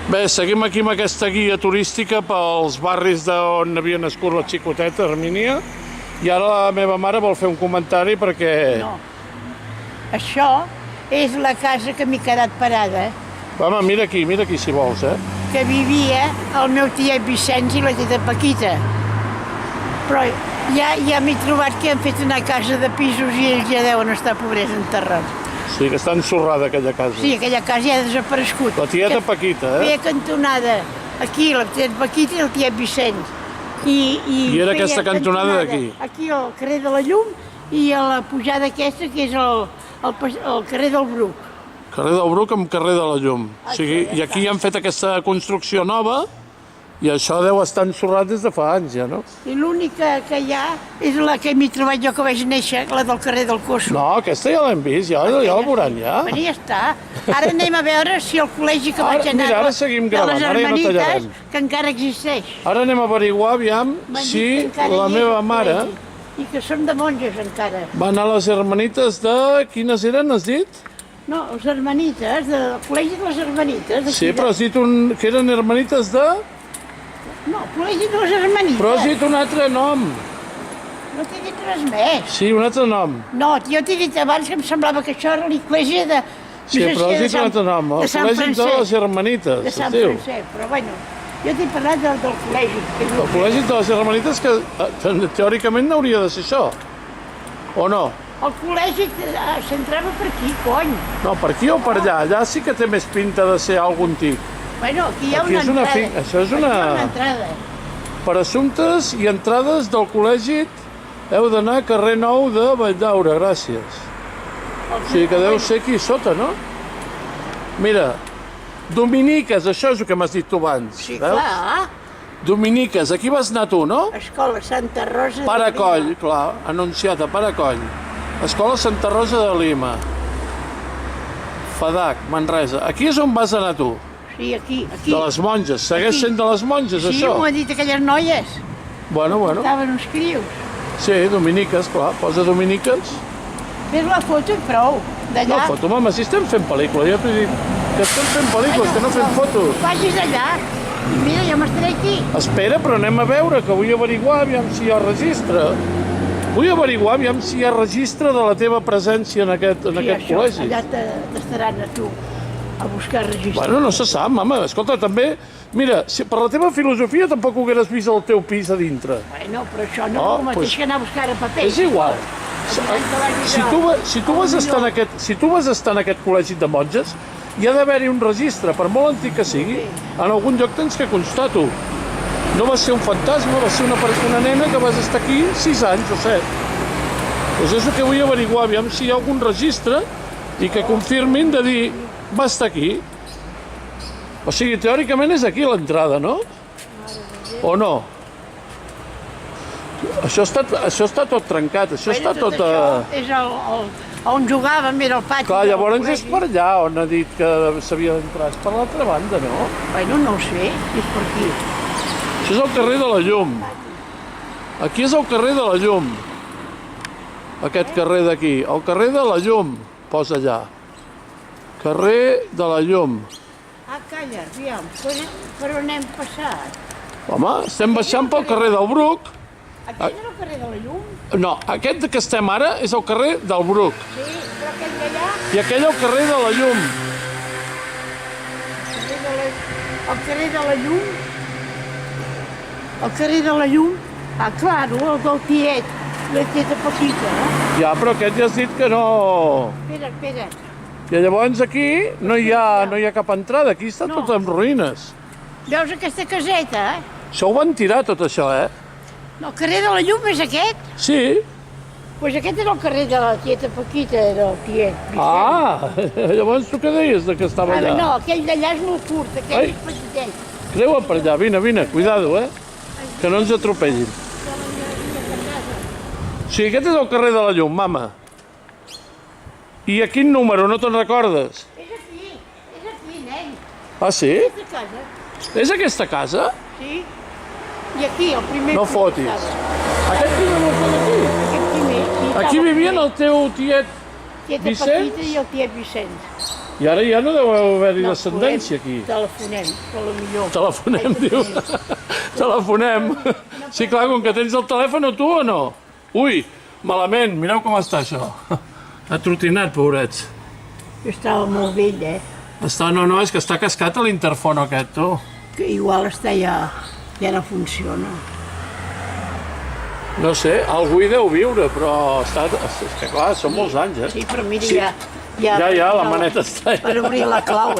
Bé, seguim aquí amb aquesta guia turística pels barris d'on havia nascut la xicoteta Hermínia i ara la meva mare vol fer un comentari perquè... No. Això és la casa que m'he quedat parada, Home, mira aquí si vols, que vivia el meu tiet Vicenç i la tieta Paquita. Però ja m'he trobat que han fet una casa de pisos i ells ja deuen estar pobrets enterrats. Sí, que està ensorrada aquella casa. Sí, aquella casa ja ha desaparegut. La tieta Paquita, Feia cantonada aquí, la tieta Paquita i el tiet Vicenç. I era aquesta cantonada d'aquí? Aquí al carrer de la Llum i a la pujada aquesta que és el carrer del Bruc. Carrer del Bruc amb carrer de la Llum. O sigui, i aquí han fet aquesta construcció nova i això deu estar ensorrat des de fa anys, ja, no? I l'única que hi ha és la que m'he trobat jo que vaig néixer, la del carrer del Cosso. No, aquesta ja l'hem vist, ja la veuran, ja. Però ja està. Ara anem a veure si el col·legi que vaig anar mira, ara seguim gravant, ara ja no tallarem. que encara existeix. Ara anem a averiguar, aviam, si la meva mare I que són de monges encara. va anar a les Hermanites de... Quines eren, has dit? No, els Hermanites, del col·legi de les Hermanites. Sí, però has dit que eren Hermanites de... No, col·legi de les Hermanites. Però has dit un altre nom. No t'he dit res més. Sí, un altre nom. No, jo t'he dit abans que em semblava que això era l'església de... Sí, però has dit un altre nom. El col·legi de les Hermanites, de Sant es diu. Francesc, però bueno, jo t'he parlat del col·legi. El col·legi de les Hermanites, que teòricament hauria de ser això. O no? El col·legi s'entrava per aquí, cony. No, per aquí o per allà. Allà sí que té més pinta de ser algun antic. Bueno, aquí hi ha Aquí una és una entrada. això és una... Aquí hi ha una entrada. Per assumptes i entrades del col·legi heu d'anar a carrer Nou de Valldaura, gràcies. O sigui que deu ser aquí sota, no? Mira, Dominiques, això és el que m'has dit tu abans. Sí, veus? clar. Dominiques, aquí vas anar tu, no? Escola Santa Rosa de Paracoll, Lima. clar, anunciat a Paracoll. Escola Santa Rosa de Lima. Fadac, Manresa. Aquí és on vas anar tu. Sí, aquí. De les monges. Segueix Aquí. sent de les monges, Sí, això? m'ho han dit aquelles noies. Bueno. Estaven uns crius. Sí, Dominiques, clar, posa Dominiques. Fes la foto i prou. D'allà. No, foto, mama, si estem fent pel·lícula, ja t'he dit que estem fent pel·lícules, que no fem fotos. Vagis allà. I mira, jo m'estaré aquí. Espera, però anem a veure, que vull averiguar, aviam si hi ha registre. Vull averiguar, aviam si hi ha registre de la teva presència en aquest col·legi. Allà t'estaran a tu a buscar registre. Bueno, no se sap, mama. Escolta, també... Mira, si per la teva filosofia tampoc ho hagueres vist el teu pis a dintre. Bueno, però això no Oh, és el mateix que anar a buscar a paper. És igual. Si tu vas estar en aquest col·legi de monges, hi ha d'haver-hi un registre, per molt antic que sigui. En algun lloc tens que constar-ho. No va ser un fantasma, va ser una nena que vas estar aquí 6 anys o 7. Doncs és el que vull averiguar, aviam si hi ha algun registre i que confirmin de dir va estar aquí. O sigui, teòricament és aquí l'entrada, no? O no? Això està tot trencat, això està tot... Això és on jugàvem, era el pati. Clar, llavors és per allà on ha dit que s'havia d'entrar. És per l'altra banda, no? Bueno, no ho sé, és per aquí. Això és el carrer de la Llum. Aquí és el carrer de la Llum. Aquest carrer d'aquí. El carrer de la Llum, posa allà. Carrer de la Llum. Ah, calla, aviam, per on hem passat? Home, estem baixant pel carrer del Bruc. Aquest era el carrer de la Llum? No, aquest que estem ara és el carrer del Bruc. Sí, però aquell d'allà... I aquell el carrer de la Llum. El carrer de la Llum? El carrer de la Llum? Ah, claro, el del tiet, la tieta Paquita, Ja, però aquest ja has dit que no... Espera. I llavors aquí no hi ha cap entrada, aquí està tot en ruïnes. Veus aquesta caseta, Això ho van tirar, tot això, No, el carrer de la Llum és aquest? Sí. Doncs aquest era el carrer de la tieta Paquita, del tiet. Ah, llavors tu què deies de que estava allà? No, aquell d'allà és molt curt, aquell és petitet. Creua per allà, vine, cuidado, que no ens atropellin. Sí, aquest és el carrer de la Llum, mama. I a quin número, no te'n recordes? És aquí, nen. Ah, sí? Aquesta casa. És aquesta casa? Sí. I aquí, el primer... No fotis. Aquest primer no està aquí? Aquest primer. Aquí vivien el teu tiet Tieta Vicenç? Paquita i el tiet Vicenç. I ara ja no deu haver-hi descendència aquí. Telefonem, que potser... Telefonem, diu. Telefonem. Sí, clar, com que tens el telèfon tu o no? Ui, malament, mireu com està això. Ha trotinat, pobrets. Estava molt vell, No, és que està cascat a l'interfon aquest, tu. Que igual ja no funciona. No sé, algú hi deu viure, però és que clar, són molts anys, Sí, però mira, Sí. Ja, la maneta està allà. Per obrir la clau,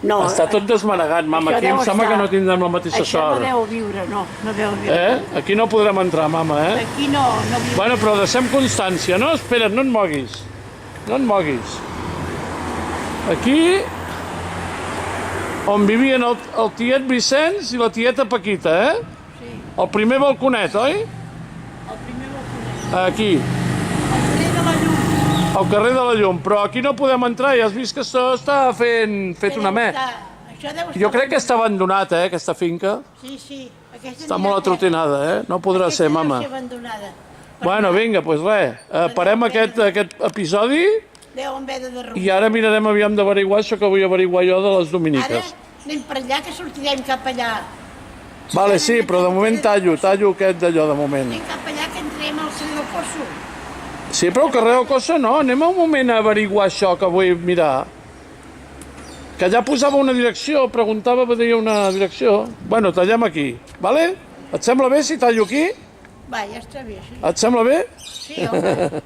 No, Està tot desmanegat, mama. Això Aquí em deu sembla estar- que no tindrem la mateixa Això no sort. deu viure, no deu viure. Aquí no podrem entrar, mama, Aquí no viure. Bueno, però deixem constància, no? Espera't, no et moguis. No et moguis. Aquí, on vivien el tiet Vicenç i la tieta Paquita, Sí, El primer balconet, oi? el primer balconet. Aquí, El carrer de la Llum. al carrer de la Llum. Però aquí no podem entrar, ja has vist que això està fet una met. Això deu estar... Jo crec que està abandonat, aquesta finca. Sí. Està molt atrotinada, No podrà ser, mama. Aquesta deu ser abandonada. Bueno, vinga, doncs res. Parem aquest episodi Deuen haver de derrubar. i ara mirarem aviam d'averiguar això que vull averiguar jo de les Ara dominiques. anem per allà, que sortirem cap allà. Vale, sí, però de moment tallo aquest d'allò, de moment. Anem cap allà, que entrem al carrer del Cosso. Sí, però al carrer del Cossa no, anem un moment a averiguar això que vull mirar. Que allà posava una direcció, preguntava, deia una direcció. Bueno, tallem aquí, vale? Et sembla bé si tallo aquí? Va, ja està bé, sí. Et sembla bé? Sí, home.